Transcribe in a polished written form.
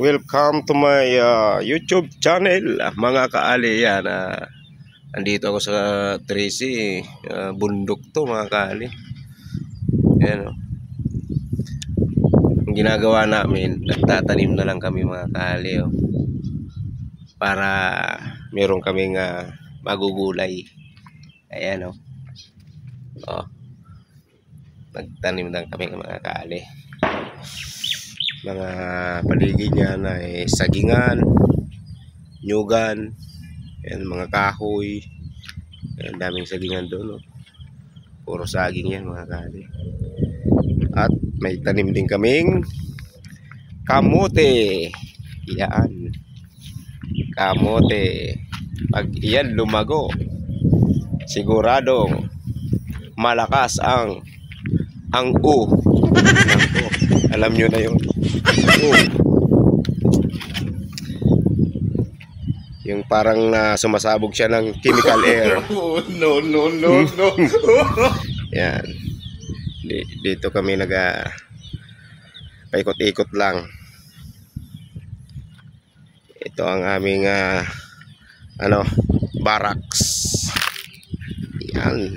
Welcome to my YouTube channel, mga kaali. Yan, andito ako sa Tracy, bundok to mga kaali. Yan, ang ginagawa namin, nagtatanim na lang kami mga kaali, para meron kaming magugulay. Ayan, nagtanim lang kami mga kaali. Mga paligid niya na sagingan, nyugan, yan, mga kahoy. Yan, daming sagingan doon, puro saging yan mga kali. At may tanim din kaming kamote. Yan, kamote. Pag iyan lumago, siguradong malakas ang alam nyo na yun. Yung parang sumasabog siya ng chemical air. No. Yan. Dito kami paikot-ikot lang. Ito ang aming barracks. Yan.